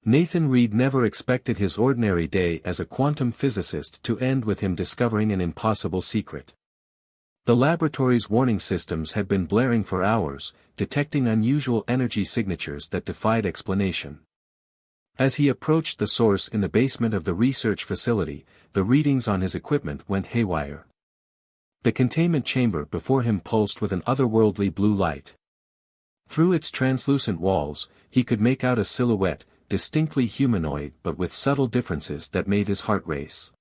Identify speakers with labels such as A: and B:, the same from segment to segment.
A: Nathan Reed never expected his ordinary day as a quantum physicist to end with him discovering an impossible secret. The laboratory's warning systems had been blaring for hours, detecting unusual energy signatures that defied explanation. As he approached the source in the basement of the research facility, the readings on his equipment went haywire. The containment chamber before him pulsed with an otherworldly blue light. Through its translucent walls, he could make out a silhouette, distinctly humanoid but with subtle differences that made his heart race.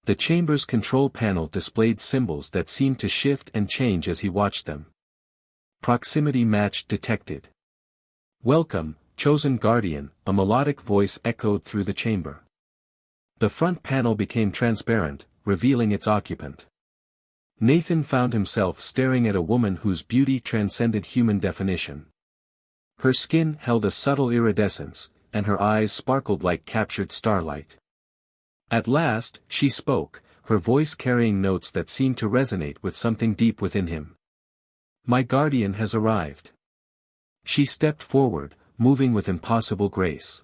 A: The chamber's control panel displayed symbols that seemed to shift and change as he watched them. Proximity match detected. Welcome, chosen guardian, a melodic voice echoed through the chamber. The front panel became transparent, revealing its occupant. Nathan found himself staring at a woman whose beauty transcended human definition. Her skin held a subtle iridescence, and her eyes sparkled like captured starlight. At last, she spoke, her voice carrying notes that seemed to resonate with something deep within him. "My guardian has arrived." She stepped forward, moving with impossible grace.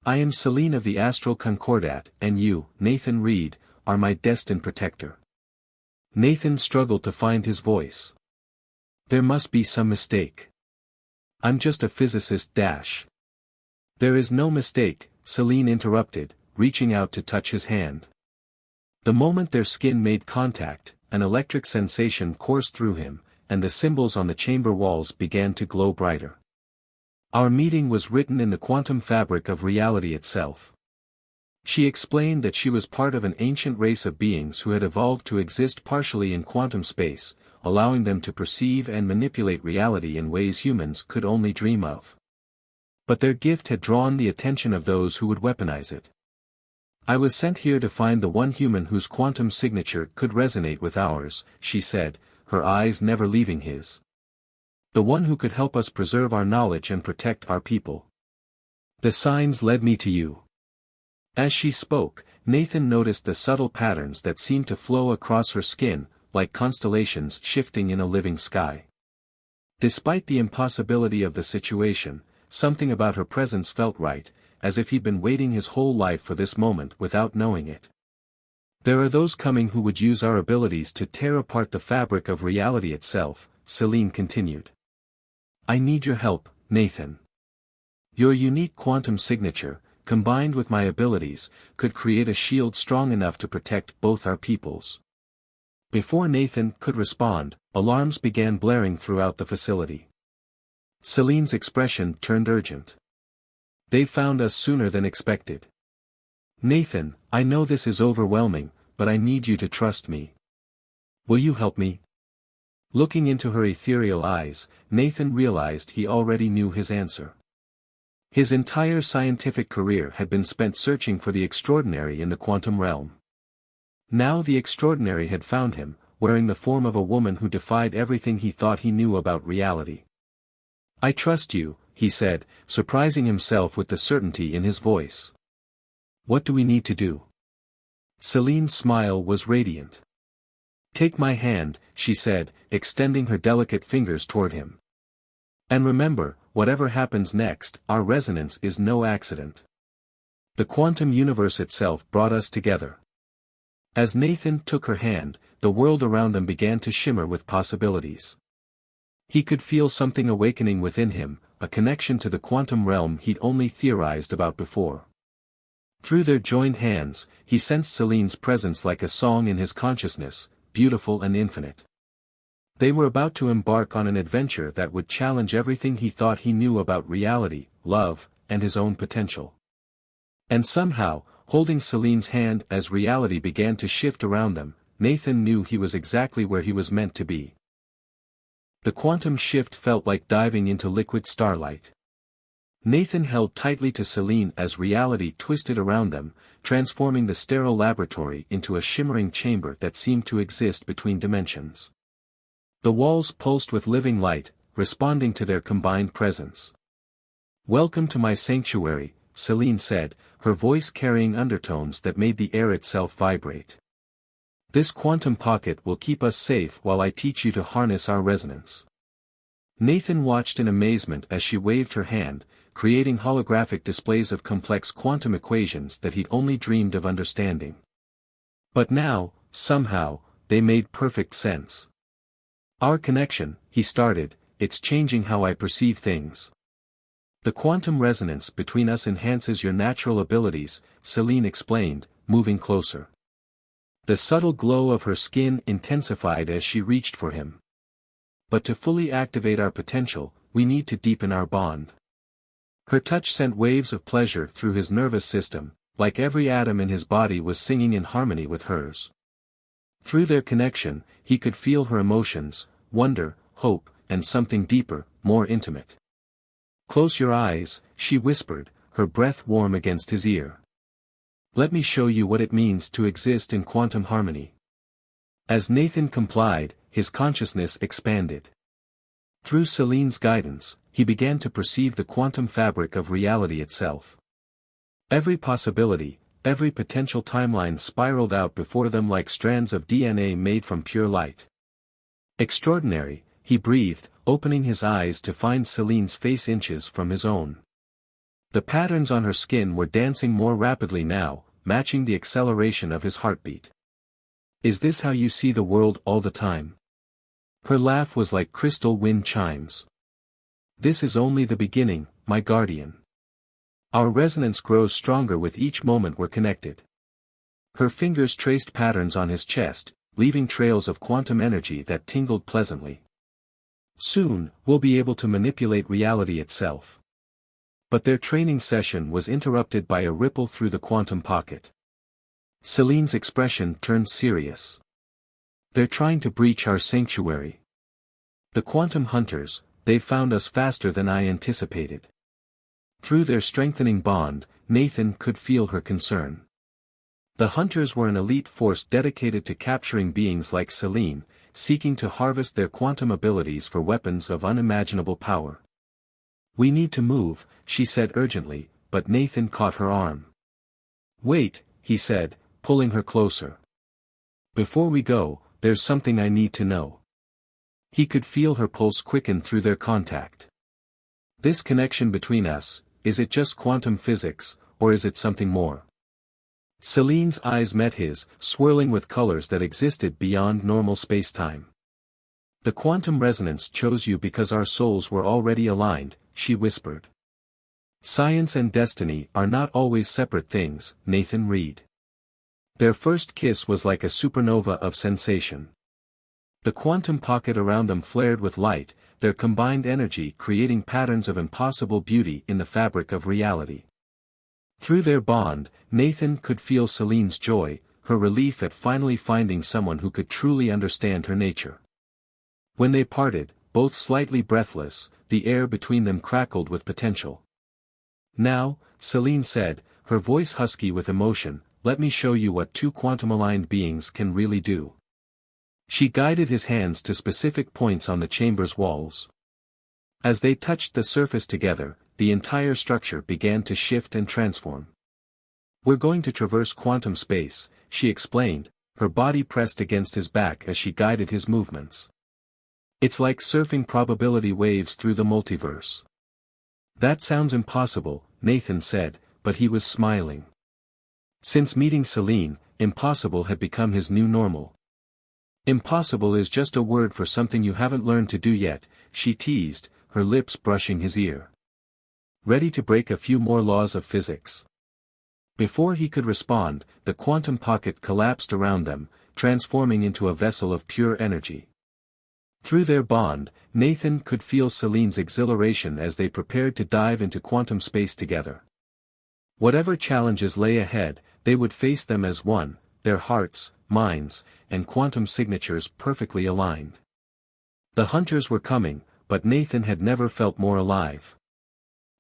A: "I am Celine of the Astral Concordat, and you, Nathan Reed, are my destined protector." Nathan struggled to find his voice. "There must be some mistake. I'm just a physicist dash." "There is no mistake," Celine interrupted, reaching out to touch his hand. The moment their skin made contact, an electric sensation coursed through him, and the symbols on the chamber walls began to glow brighter. "Our meeting was written in the quantum fabric of reality itself." She explained that she was part of an ancient race of beings who had evolved to exist partially in quantum space, allowing them to perceive and manipulate reality in ways humans could only dream of. But their gift had drawn the attention of those who would weaponize it. "I was sent here to find the one human whose quantum signature could resonate with ours," she said, her eyes never leaving his. "The one who could help us preserve our knowledge and protect our people. The signs led me to you." As she spoke, Nathan noticed the subtle patterns that seemed to flow across her skin, like constellations shifting in a living sky. Despite the impossibility of the situation, something about her presence felt right, as if he'd been waiting his whole life for this moment without knowing it. "There are those coming who would use our abilities to tear apart the fabric of reality itself," Celine continued. "I need your help, Nathan. Your unique quantum signature, combined with my abilities, could create a shield strong enough to protect both our peoples." Before Nathan could respond, alarms began blaring throughout the facility. Celine's expression turned urgent. "They found us sooner than expected. Nathan, I know this is overwhelming, but I need you to trust me. Will you help me?" Looking into her ethereal eyes, Nathan realized he already knew his answer. His entire scientific career had been spent searching for the extraordinary in the quantum realm. Now the extraordinary had found him, wearing the form of a woman who defied everything he thought he knew about reality. "I trust you," he said, surprising himself with the certainty in his voice. "What do we need to do?" Celine's smile was radiant. "Take my hand," she said, extending her delicate fingers toward him. "And remember, whatever happens next, our resonance is no accident. The quantum universe itself brought us together." As Nathan took her hand, the world around them began to shimmer with possibilities. He could feel something awakening within him, a connection to the quantum realm he'd only theorized about before. Through their joined hands, he sensed Celine's presence like a song in his consciousness, beautiful and infinite. They were about to embark on an adventure that would challenge everything he thought he knew about reality, love, and his own potential. And somehow, holding Celine's hand as reality began to shift around them, Nathan knew he was exactly where he was meant to be. The quantum shift felt like diving into liquid starlight. Nathan held tightly to Celine as reality twisted around them, transforming the sterile laboratory into a shimmering chamber that seemed to exist between dimensions. The walls pulsed with living light, responding to their combined presence. "Welcome to my sanctuary," Celine said, her voice carrying undertones that made the air itself vibrate. "This quantum pocket will keep us safe while I teach you to harness our resonance." Nathan watched in amazement as she waved her hand, creating holographic displays of complex quantum equations that he'd only dreamed of understanding. But now, somehow, they made perfect sense. "Our connection," he started, "it's changing how I perceive things. The quantum resonance between us enhances your natural abilities," Celine explained, moving closer. The subtle glow of her skin intensified as she reached for him. "But to fully activate our potential, we need to deepen our bond." Her touch sent waves of pleasure through his nervous system, like every atom in his body was singing in harmony with hers. Through their connection, he could feel her emotions, wonder, hope, and something deeper, more intimate. "Close your eyes," she whispered, her breath warm against his ear. "Let me show you what it means to exist in quantum harmony." As Nathan complied, his consciousness expanded. Through Celine's guidance, he began to perceive the quantum fabric of reality itself. Every possibility, every potential timeline spiraled out before them like strands of DNA made from pure light. "Extraordinary," he breathed, opening his eyes to find Celine's face inches from his own. The patterns on her skin were dancing more rapidly now, matching the acceleration of his heartbeat. "Is this how you see the world all the time?" Her laugh was like crystal wind chimes. "This is only the beginning, my guardian. Our resonance grows stronger with each moment we're connected." Her fingers traced patterns on his chest, leaving trails of quantum energy that tingled pleasantly. "Soon, we'll be able to manipulate reality itself." But their training session was interrupted by a ripple through the quantum pocket. Celine's expression turned serious. "They're trying to breach our sanctuary. The quantum hunters, they've found us faster than I anticipated." Through their strengthening bond, Nathan could feel her concern. The hunters were an elite force dedicated to capturing beings like Celine, seeking to harvest their quantum abilities for weapons of unimaginable power. "We need to move," she said urgently, but Nathan caught her arm. "Wait," he said, pulling her closer. "Before we go, there's something I need to know." He could feel her pulse quicken through their contact. "This connection between us, is it just quantum physics, or is it something more?" Celine's eyes met his, swirling with colors that existed beyond normal spacetime. "The quantum resonance chose you because our souls were already aligned," she whispered. "Science and destiny are not always separate things," Nathan read. Their first kiss was like a supernova of sensation. The quantum pocket around them flared with light, their combined energy creating patterns of impossible beauty in the fabric of reality. Through their bond, Nathan could feel Celine's joy, her relief at finally finding someone who could truly understand her nature. When they parted, both slightly breathless, the air between them crackled with potential. "Now," Celine said, her voice husky with emotion, "let me show you what two quantum-aligned beings can really do." She guided his hands to specific points on the chamber's walls. As they touched the surface together, the entire structure began to shift and transform. "We're going to traverse quantum space," she explained, her body pressed against his back as she guided his movements. "It's like surfing probability waves through the multiverse." "That sounds impossible," Nathan said, but he was smiling. Since meeting Celine, impossible had become his new normal. "Impossible is just a word for something you haven't learned to do yet," she teased, her lips brushing his ear. "Ready to break a few more laws of physics?" Before he could respond, the quantum pocket collapsed around them, transforming into a vessel of pure energy. Through their bond, Nathan could feel Celine's exhilaration as they prepared to dive into quantum space together. Whatever challenges lay ahead, they would face them as one, their hearts, minds, and quantum signatures perfectly aligned. The hunters were coming, but Nathan had never felt more alive.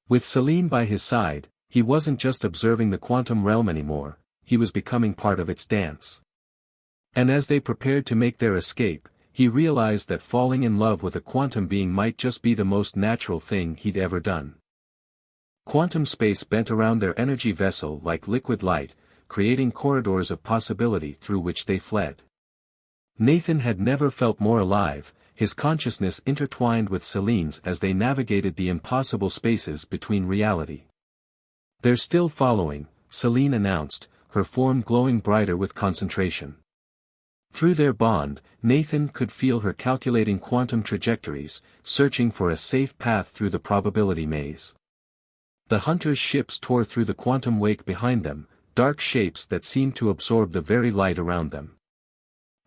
A: With Celine by his side, he wasn't just observing the quantum realm anymore, he was becoming part of its dance. And as they prepared to make their escape, he realized that falling in love with a quantum being might just be the most natural thing he'd ever done. Quantum space bent around their energy vessel like liquid light, creating corridors of possibility through which they fled. Nathan had never felt more alive, his consciousness intertwined with Celine's as they navigated the impossible spaces between reality. "They're still following," Celine announced, her form glowing brighter with concentration. Through their bond, Nathan could feel her calculating quantum trajectories, searching for a safe path through the probability maze. The hunters' ships tore through the quantum wake behind them, dark shapes that seemed to absorb the very light around them.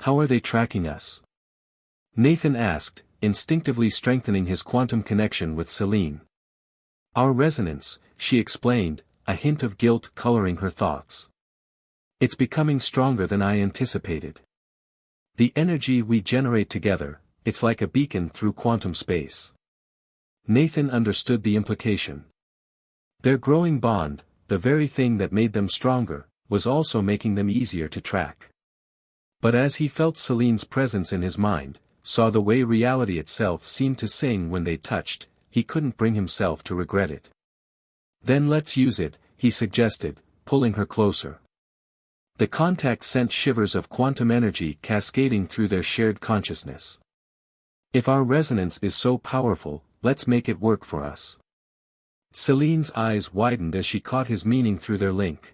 A: "How are they tracking us?" Nathan asked, instinctively strengthening his quantum connection with Celine. "Our resonance," she explained, a hint of guilt coloring her thoughts. "It's becoming stronger than I anticipated. The energy we generate together, it's like a beacon through quantum space." Nathan understood the implication. Their growing bond, the very thing that made them stronger, was also making them easier to track. But as he felt Celine's presence in his mind, saw the way reality itself seemed to sing when they touched, he couldn't bring himself to regret it. "Then let's use it," he suggested, pulling her closer. The contact sent shivers of quantum energy cascading through their shared consciousness. "If our resonance is so powerful, let's make it work for us." Celine's eyes widened as she caught his meaning through their link.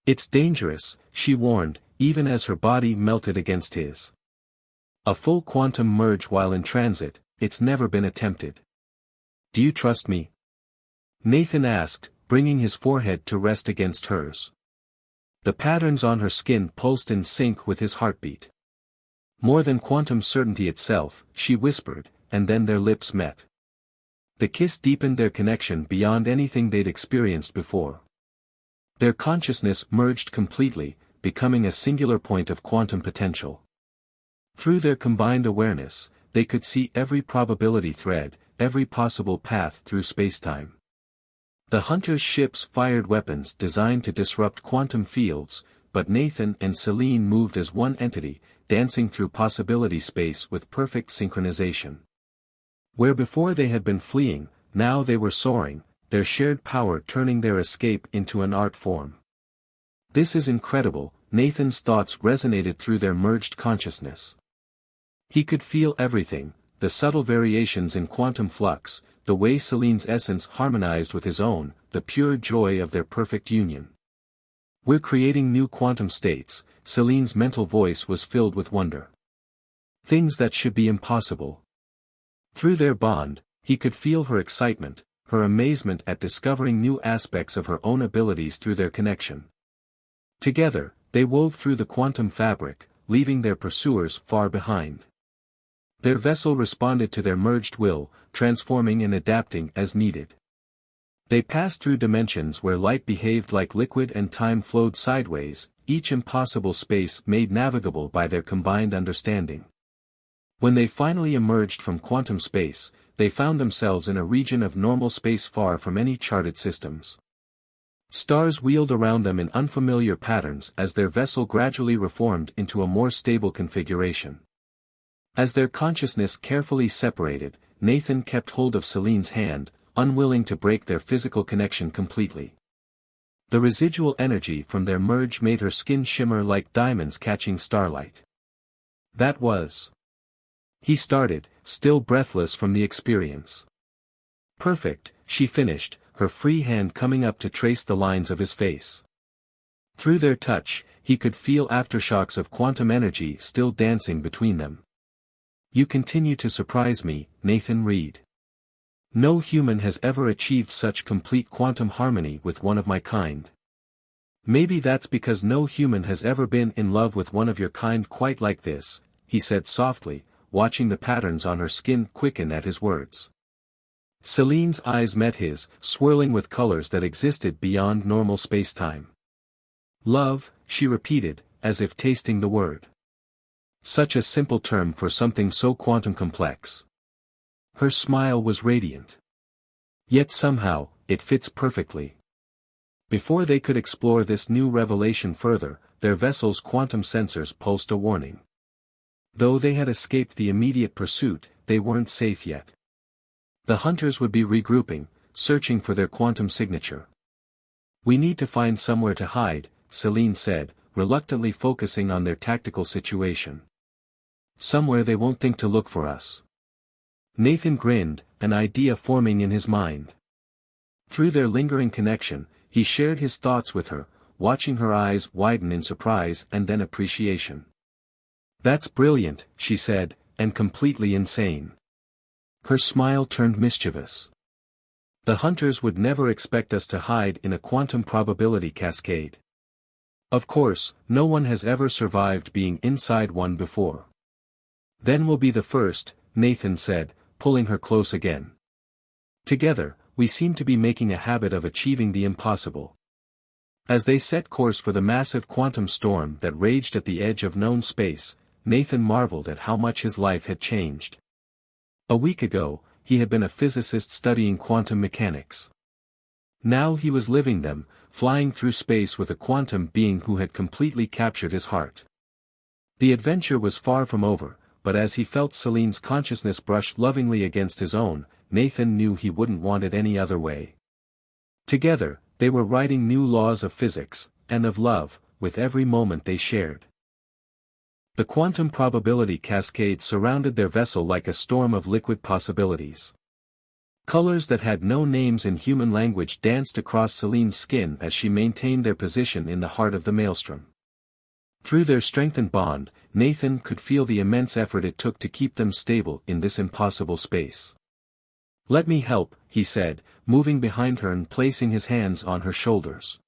A: "It's dangerous," she warned, even as her body melted against his. "A full quantum merge while in transit, it's never been attempted." "Do you trust me?" Nathan asked, bringing his forehead to rest against hers. The patterns on her skin pulsed in sync with his heartbeat. "More than quantum certainty itself," she whispered, and then their lips met. The kiss deepened their connection beyond anything they'd experienced before. Their consciousness merged completely, becoming a singular point of quantum potential. Through their combined awareness, they could see every probability thread, every possible path through spacetime. The hunters' ships fired weapons designed to disrupt quantum fields, but Nathan and Celine moved as one entity, dancing through possibility space with perfect synchronization. Where before they had been fleeing, now they were soaring, their shared power turning their escape into an art form. "This is incredible," Nathan's thoughts resonated through their merged consciousness. He could feel everything, the subtle variations in quantum flux, the way Celine's essence harmonized with his own, the pure joy of their perfect union. "We're creating new quantum states," Celine's mental voice was filled with wonder. "Things that should be impossible." Through their bond, he could feel her excitement, her amazement at discovering new aspects of her own abilities through their connection. Together, they wove through the quantum fabric, leaving their pursuers far behind. Their vessel responded to their merged will, transforming and adapting as needed. They passed through dimensions where light behaved like liquid and time flowed sideways, each impossible space made navigable by their combined understanding. When they finally emerged from quantum space, they found themselves in a region of normal space far from any charted systems. Stars wheeled around them in unfamiliar patterns as their vessel gradually reformed into a more stable configuration. As their consciousness carefully separated, Nathan kept hold of Celine's hand, unwilling to break their physical connection completely. The residual energy from their merge made her skin shimmer like diamonds catching starlight. "That was..." he started, still breathless from the experience. "Perfect," she finished, her free hand coming up to trace the lines of his face. Through their touch, he could feel aftershocks of quantum energy still dancing between them. "You continue to surprise me, Nathan Reed. No human has ever achieved such complete quantum harmony with one of my kind. Maybe that's because no human has ever been in love with one of your kind quite like this," he said softly, watching the patterns on her skin quicken at his words. Celine's eyes met his, swirling with colors that existed beyond normal spacetime. "Love," she repeated, as if tasting the word. Such a simple term for something so quantum complex. Her smile was radiant. Yet somehow, it fits perfectly. Before they could explore this new revelation further, their vessel's quantum sensors pulsed a warning. Though they had escaped the immediate pursuit, they weren't safe yet. The hunters would be regrouping, searching for their quantum signature. "We need to find somewhere to hide," Celine said, reluctantly focusing on their tactical situation. Somewhere they won't think to look for us. Nathan grinned, an idea forming in his mind. Through their lingering connection, he shared his thoughts with her, watching her eyes widen in surprise and then appreciation. "That's brilliant," she said, "and completely insane." Her smile turned mischievous. "The hunters would never expect us to hide in a quantum probability cascade. Of course, no one has ever survived being inside one before." "Then we'll be the first," Nathan said, pulling her close again. "Together, we seem to be making a habit of achieving the impossible." As they set course for the massive quantum storm that raged at the edge of known space, Nathan marveled at how much his life had changed. A week ago, he had been a physicist studying quantum mechanics. Now he was living them, flying through space with a quantum being who had completely captured his heart. The adventure was far from over, but as he felt Celine's consciousness brush lovingly against his own, Nathan knew he wouldn't want it any other way. Together, they were writing new laws of physics, and of love, with every moment they shared. The quantum probability cascade surrounded their vessel like a storm of liquid possibilities. Colors that had no names in human language danced across Celine's skin as she maintained their position in the heart of the maelstrom. Through their strengthened bond, Nathan could feel the immense effort it took to keep them stable in this impossible space. "Let me help," he said, moving behind her and placing his hands on her shoulders.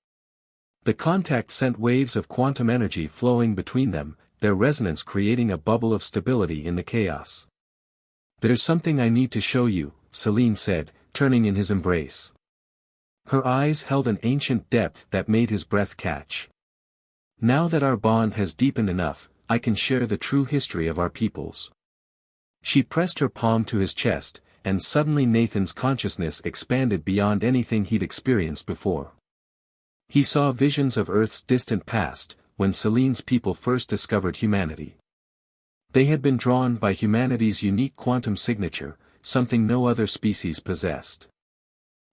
A: The contact sent waves of quantum energy flowing between them, their resonance creating a bubble of stability in the chaos. "There's something I need to show you," Celine said, turning in his embrace. Her eyes held an ancient depth that made his breath catch. "Now that our bond has deepened enough, I can share the true history of our peoples." She pressed her palm to his chest, and suddenly Nathan's consciousness expanded beyond anything he'd experienced before. He saw visions of Earth's distant past, when Celine's people first discovered humanity. They had been drawn by humanity's unique quantum signature, something no other species possessed.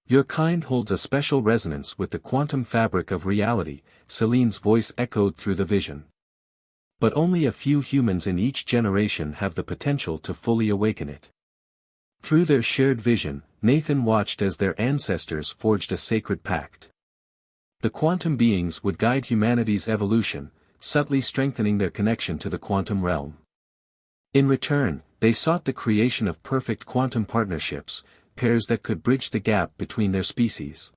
A: "Your kind holds a special resonance with the quantum fabric of reality," Celine's voice echoed through the vision. "But only a few humans in each generation have the potential to fully awaken it." Through their shared vision, Nathan watched as their ancestors forged a sacred pact. The quantum beings would guide humanity's evolution, subtly strengthening their connection to the quantum realm. In return, they sought the creation of perfect quantum partnerships, pairs that could bridge the gap between their species.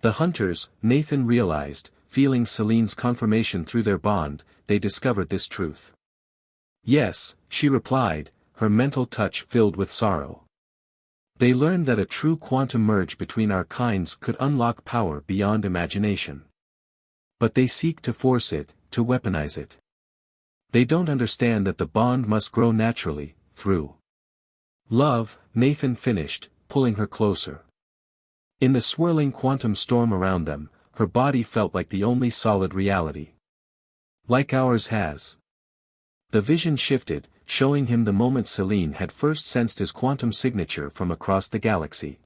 A: The hunters, Nathan realized, feeling Celine's confirmation through their bond, they discovered this truth. "Yes," she replied, her mental touch filled with sorrow. "They learned that a true quantum merge between our kinds could unlock power beyond imagination. But they seek to force it, to weaponize it. They don't understand that the bond must grow naturally, through love," Nathan finished, pulling her closer. In the swirling quantum storm around them, her body felt like the only solid reality. "Like ours has." The vision shifted, showing him the moment Celine had first sensed his quantum signature from across the galaxy.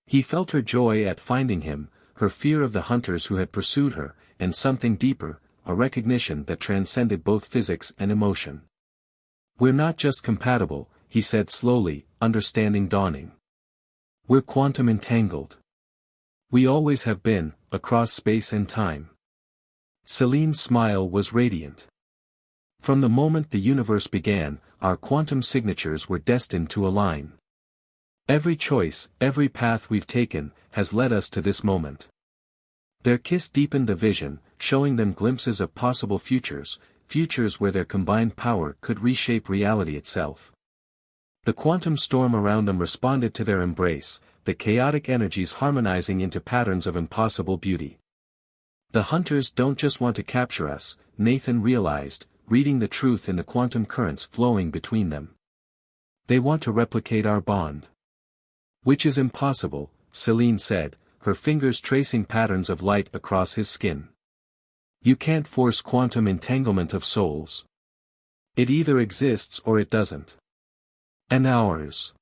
A: He felt her joy at finding him, her fear of the hunters who had pursued her, and something deeper, a recognition that transcended both physics and emotion. "We're not just compatible," he said slowly, understanding dawning. "We're quantum entangled. We always have been, across space and time." Celine's smile was radiant. "From the moment the universe began, our quantum signatures were destined to align. Every choice, every path we've taken, has led us to this moment." Their kiss deepened the vision, showing them glimpses of possible futures, futures where their combined power could reshape reality itself. The quantum storm around them responded to their embrace, the chaotic energies harmonizing into patterns of impossible beauty. "The hunters don't just want to capture us," Nathan realized, reading the truth in the quantum currents flowing between them. "They want to replicate our bond." "Which is impossible," Celine said, her fingers tracing patterns of light across his skin. "You can't force quantum entanglement of souls. It either exists or it doesn't. And ours."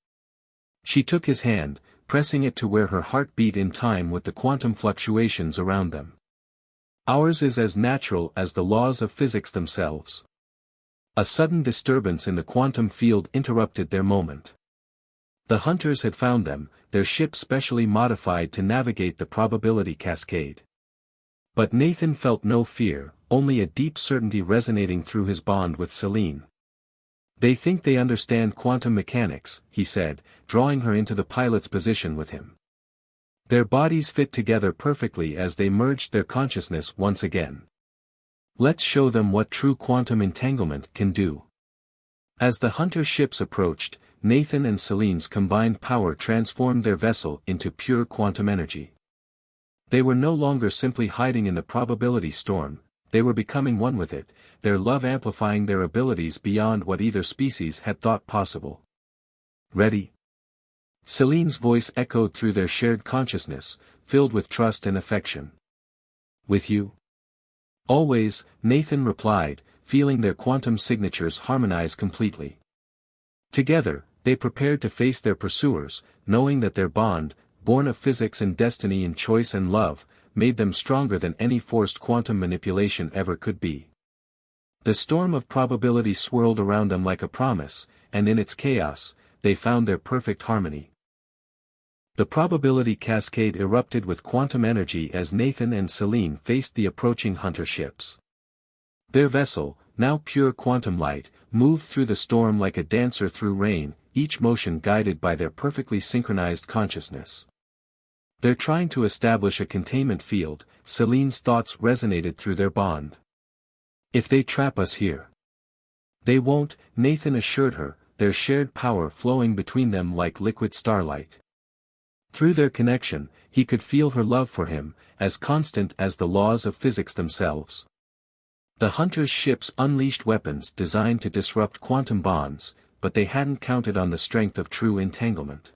A: She took his hand, pressing it to where her heart beat in time with the quantum fluctuations around them. "Ours is as natural as the laws of physics themselves." A sudden disturbance in the quantum field interrupted their moment. The hunters had found them, their ship specially modified to navigate the probability cascade. But Nathan felt no fear, only a deep certainty resonating through his bond with Celine. "They think they understand quantum mechanics," he said, drawing her into the pilot's position with him. Their bodies fit together perfectly as they merged their consciousness once again. "Let's show them what true quantum entanglement can do." As the hunter ships approached, Nathan and Celine's combined power transformed their vessel into pure quantum energy. They were no longer simply hiding in the probability storm, they were becoming one with it, their love amplifying their abilities beyond what either species had thought possible. "Ready?" Celine's voice echoed through their shared consciousness, filled with trust and affection. "With you?" "Always," Nathan replied, feeling their quantum signatures harmonize completely. Together, they prepared to face their pursuers, knowing that their bond, born of physics and destiny in choice and love, made them stronger than any forced quantum manipulation ever could be. The storm of probability swirled around them like a promise, and in its chaos, they found their perfect harmony. The probability cascade erupted with quantum energy as Nathan and Celine faced the approaching hunter ships. Their vessel, now pure quantum light, moved through the storm like a dancer through rain, each motion guided by their perfectly synchronized consciousness. "They're trying to establish a containment field," Celine's thoughts resonated through their bond. "If they trap us here." "They won't," Nathan assured her, their shared power flowing between them like liquid starlight. Through their connection, he could feel her love for him, as constant as the laws of physics themselves. The hunters' ships unleashed weapons designed to disrupt quantum bonds, but they hadn't counted on the strength of true entanglement.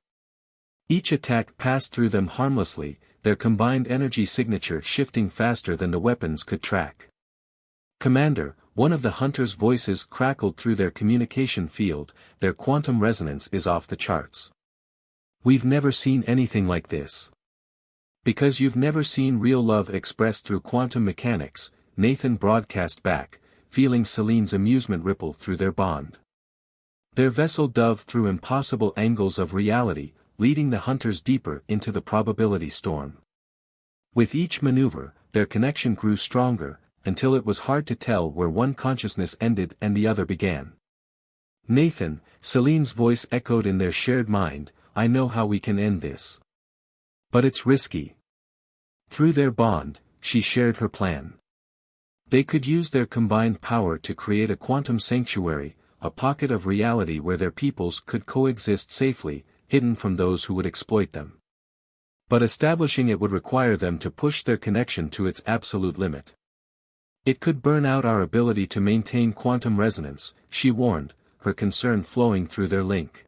A: Each attack passed through them harmlessly, their combined energy signature shifting faster than the weapons could track. "Commander," one of the hunters' voices crackled through their communication field, "their quantum resonance is off the charts. We've never seen anything like this." "Because you've never seen real love expressed through quantum mechanics," Nathan broadcast back, feeling Celine's amusement ripple through their bond. Their vessel dove through impossible angles of reality, leading the hunters deeper into the probability storm. With each maneuver, their connection grew stronger, until it was hard to tell where one consciousness ended and the other began. "Nathan," Celine's voice echoed in their shared mind, "I know how we can end this. But it's risky." Through their bond, she shared her plan. They could use their combined power to create a quantum sanctuary, a pocket of reality where their peoples could coexist safely, hidden from those who would exploit them. But establishing it would require them to push their connection to its absolute limit. "It could burn out our ability to maintain quantum resonance," she warned, her concern flowing through their link.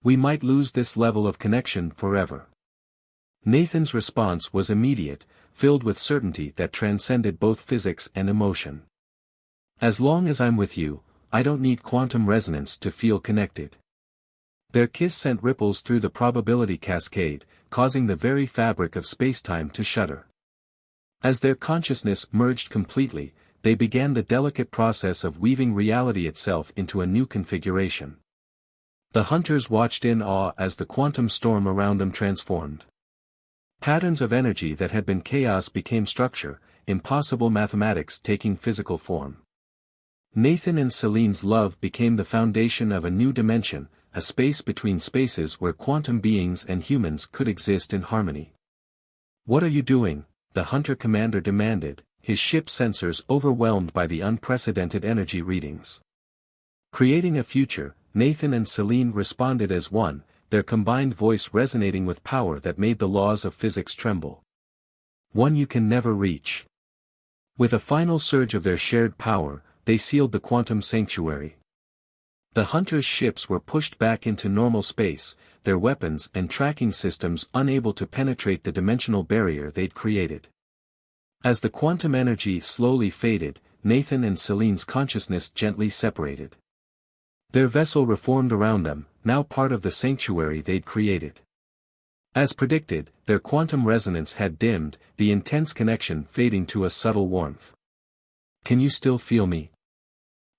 A: "We might lose this level of connection forever." Nathan's response was immediate, filled with certainty that transcended both physics and emotion. "As long as I'm with you, I don't need quantum resonance to feel connected." Their kiss sent ripples through the probability cascade, causing the very fabric of spacetime to shudder. As their consciousness merged completely, they began the delicate process of weaving reality itself into a new configuration. The hunters watched in awe as the quantum storm around them transformed. Patterns of energy that had been chaos became structure, impossible mathematics taking physical form. Nathan and Celine's love became the foundation of a new dimension, a space between spaces where quantum beings and humans could exist in harmony. "What are you doing?" the hunter commander demanded, his ship's sensors overwhelmed by the unprecedented energy readings. "Creating a future," Nathan and Celine responded as one, their combined voice resonating with power that made the laws of physics tremble. "One you can never reach." With a final surge of their shared power, they sealed the quantum sanctuary. The hunters' ships were pushed back into normal space, their weapons and tracking systems unable to penetrate the dimensional barrier they'd created. As the quantum energy slowly faded, Nathan and Celine's consciousness gently separated. Their vessel reformed around them, now part of the sanctuary they'd created. As predicted, their quantum resonance had dimmed, the intense connection fading to a subtle warmth. "Can you still feel me?"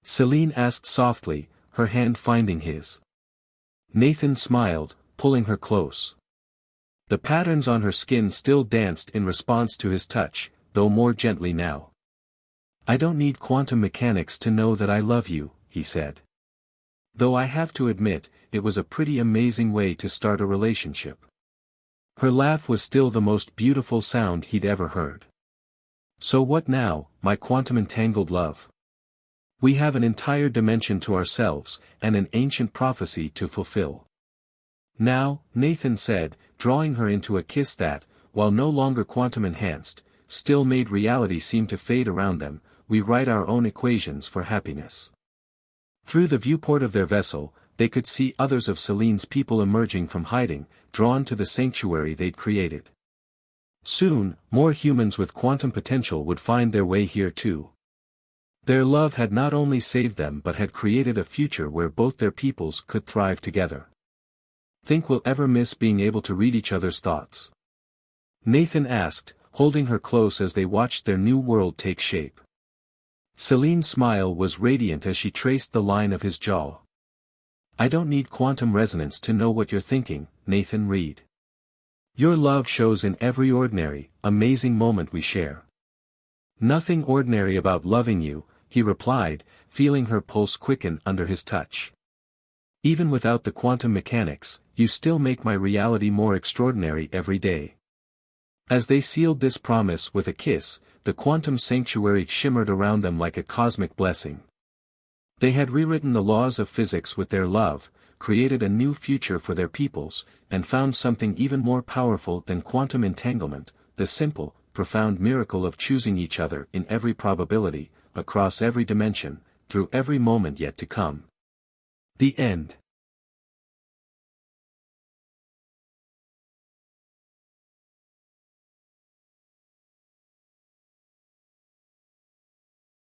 A: Celine asked softly, her hand finding his. Nathan smiled, pulling her close. The patterns on her skin still danced in response to his touch, though more gently now. I don't need quantum mechanics to know that I love you, he said. Though I have to admit, it was a pretty amazing way to start a relationship. Her laugh was still the most beautiful sound he'd ever heard. So what now, my quantum-entangled love? We have an entire dimension to ourselves, and an ancient prophecy to fulfill. Now, Nathan said, drawing her into a kiss that, while no longer quantum-enhanced, still made reality seem to fade around them, we write our own equations for happiness. Through the viewport of their vessel, they could see others of Celine's people emerging from hiding, drawn to the sanctuary they'd created. Soon, more humans with quantum potential would find their way here too. Their love had not only saved them but had created a future where both their peoples could thrive together. Think we'll ever miss being able to read each other's thoughts? Nathan asked, holding her close as they watched their new world take shape. Celine's smile was radiant as she traced the line of his jaw. I don't need quantum resonance to know what you're thinking, Nathan Reed. Your love shows in every ordinary, amazing moment we share. Nothing ordinary about loving you, he replied, feeling her pulse quicken under his touch. Even without the quantum mechanics, you still make my reality more extraordinary every day. As they sealed this promise with a kiss, the quantum sanctuary shimmered around them like a cosmic blessing. They had rewritten the laws of physics with their love, created a new future for their peoples, and found something even more powerful than quantum entanglement, the simple, profound miracle of choosing each other in every probability, across every dimension, through every moment yet to come. The end.